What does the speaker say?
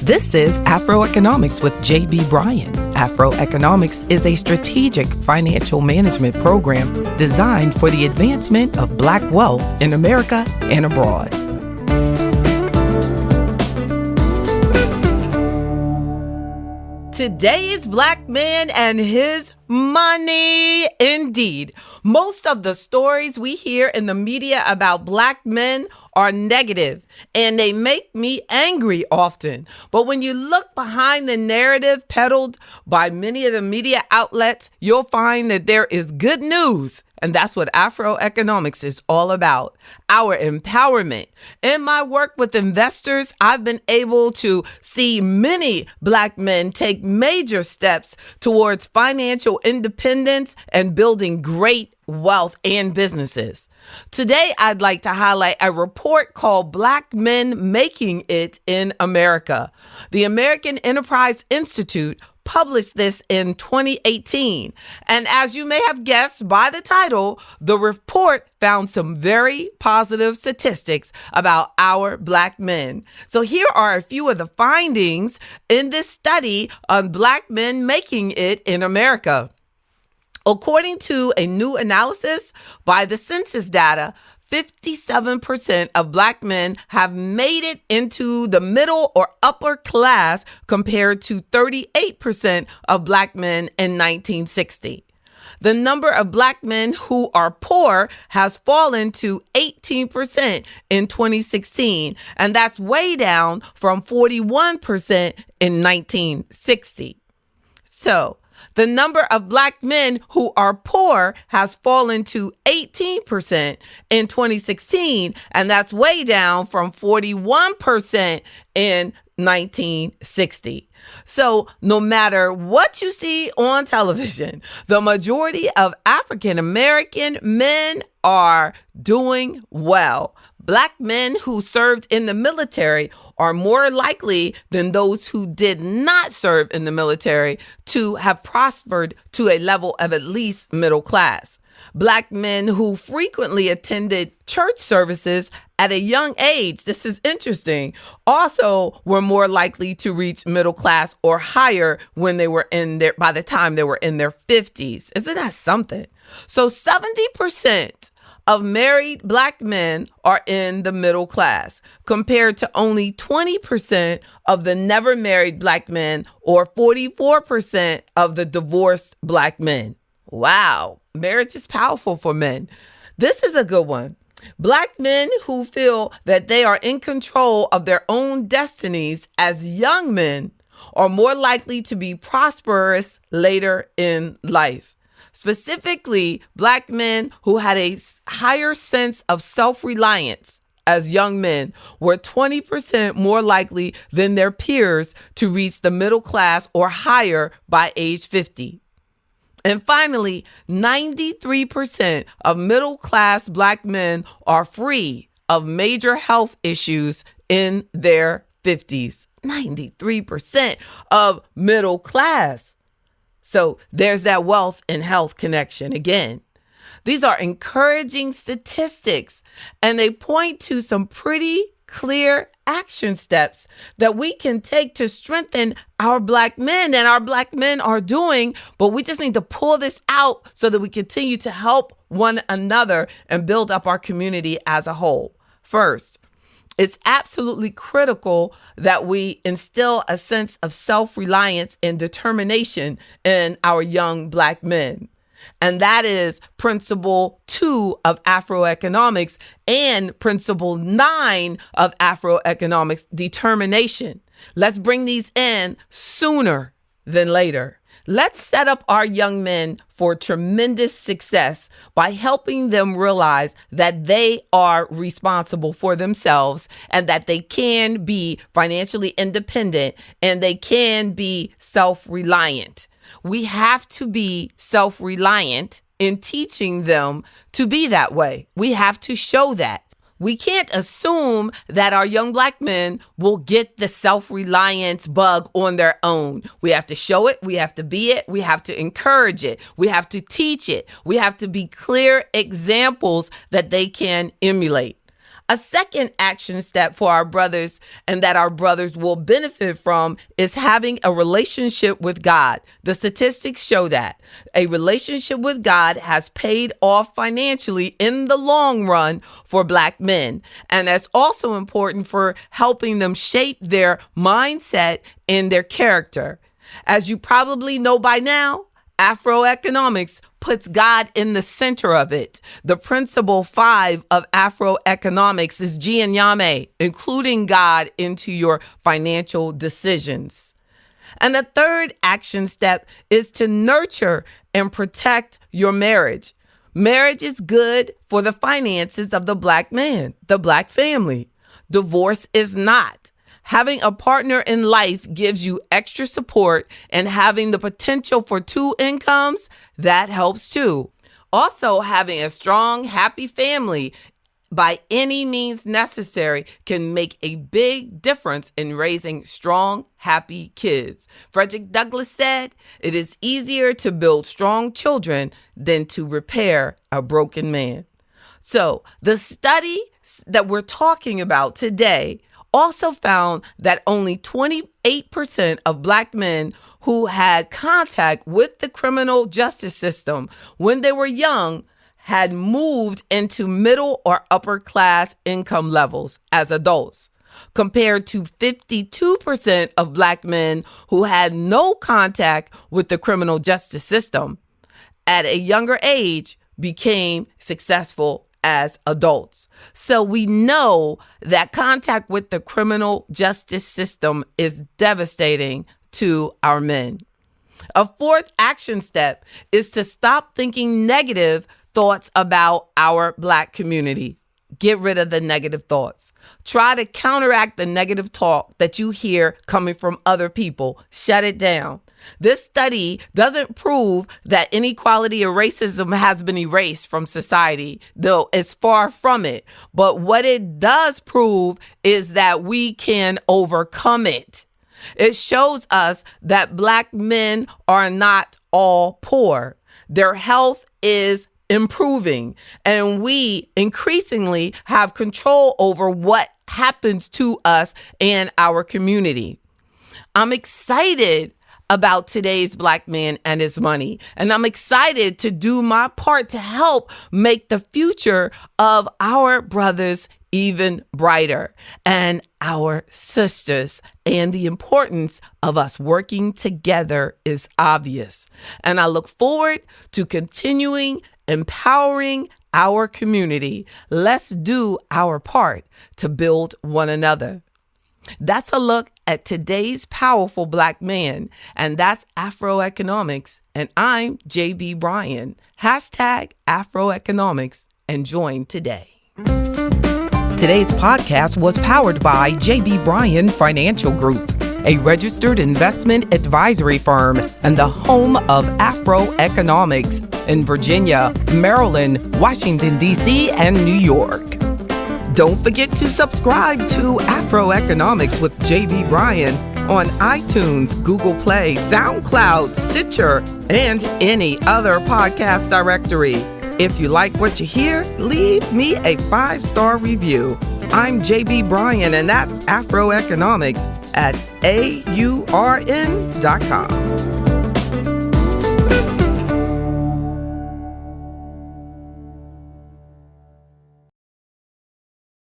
This is Afroeconomics with J.B. Bryan. Afroeconomics is a strategic financial management program designed for the advancement of Black wealth in America and abroad. Today is Black man and his money. Indeed, most of the stories we hear in the media about Black men are negative, and they make me angry often. But when you look behind the narrative peddled by many of the media outlets, you'll find that there is good news. And that's what Afroeconomics is all about, our empowerment. In my work with investors, I've been able to see many Black men take major steps towards financial independence and building great wealth and businesses. Today, I'd like to highlight a report called Black Men Making It in America. The American Enterprise Institute published this in 2018. And as you may have guessed by the title, the report found some very positive statistics about our Black men. So here are a few of the findings in this study on Black men making it in America. According to a new analysis by the Census data, 57% of Black men have made it into the middle or upper class compared to 38% of Black men in 1960. The number of Black men who are poor has fallen to 18% in 2016, and that's way down from 41% in 1960. So, the number of Black men who are poor has fallen to 18% in 2016, and that's way down from 41% in 1960. So no matter what you see on television, the majority of African American men are doing well. Black men who served in the military are more likely than those who did not serve in the military to have prospered to a level of at least middle class. Black men who frequently attended church services at a young age, this is interesting, also were more likely to reach middle class or higher when they were by the time they were in their 50s. Isn't that something? So 70% of married Black men are in the middle class, compared to only 20% of the never married Black men or 44% of the divorced Black men. Wow, marriage is powerful for men. This is a good one. Black men who feel that they are in control of their own destinies as young men are more likely to be prosperous later in life. Specifically, Black men who had a higher sense of self-reliance as young men were 20% more likely than their peers to reach the middle class or higher by age 50. And finally, 93% of middle-class Black men are free of major health issues in their 50s. 93% of middle class. So there's that wealth and health connection again. These are encouraging statistics, and they point to some pretty clear action steps that we can take to strengthen our Black men, and our Black men are doing, but we just need to pull this out so that we continue to help one another and build up our community as a whole. First, it's absolutely critical that we instill a sense of self-reliance and determination in our young Black men. And that is principle 2 of Afroeconomics and principle 9 of Afroeconomics, determination. Let's bring these in sooner than later. Let's set up our young men for tremendous success by helping them realize that they are responsible for themselves and that they can be financially independent and they can be self-reliant. We have to be self-reliant in teaching them to be that way. We have to show that. We can't assume that our young Black men will get the self-reliance bug on their own. We have to show it. We have to be it. We have to encourage it. We have to teach it. We have to be clear examples that they can emulate. A second action step for our brothers and that our brothers will benefit from is having a relationship with God. The statistics show that a relationship with God has paid off financially in the long run for Black men. And that's also important for helping them shape their mindset and their character. As you probably know by now, Afroeconomics puts God in the center of it. The principle 5 of Afroeconomics is Jinyame, including God into your financial decisions. And the third action step is to nurture and protect your marriage. Marriage is good for the finances of the Black man, the Black family. Divorce is not. Having a partner in life gives you extra support, and having the potential for 2 incomes, that helps too. Also, having a strong, happy family by any means necessary can make a big difference in raising strong, happy kids. Frederick Douglass said, "It is easier to build strong children than to repair a broken man." So the study that we're talking about today also found that only 28% of Black men who had contact with the criminal justice system when they were young had moved into middle or upper class income levels as adults, compared to 52% of Black men who had no contact with the criminal justice system at a younger age became successful as adults. So we know that contact with the criminal justice system is devastating to our men. A fourth action step is to stop thinking negative thoughts about our Black community. Get rid of the negative thoughts. Try to counteract the negative talk that you hear coming from other people. Shut it down. This study doesn't prove that inequality or racism has been erased from society, though it's far from it. But what it does prove is that we can overcome it. It shows us that Black men are not all poor. Their health is improving, and we increasingly have control over what happens to us and our community. I'm excited about today's Black man and his money, and I'm excited to do my part to help make the future of our brothers even brighter, and our sisters, and the importance of us working together is obvious. And I look forward to continuing empowering our community. Let's do our part to build one another. That's a look at today's powerful Black man, and that's Afroeconomics. And I'm JB Bryan, #Afroeconomics, and join today. Today's podcast was powered by JB Bryan Financial Group, a registered investment advisory firm and the home of Afroeconomics in Virginia, Maryland, Washington, D.C., and New York. Don't forget to subscribe to Afroeconomics with JB Bryan on iTunes, Google Play, SoundCloud, Stitcher, and any other podcast directory. If you like what you hear, leave me a 5-star review. I'm JB Bryan, and that's Afroeconomics at AURN.com.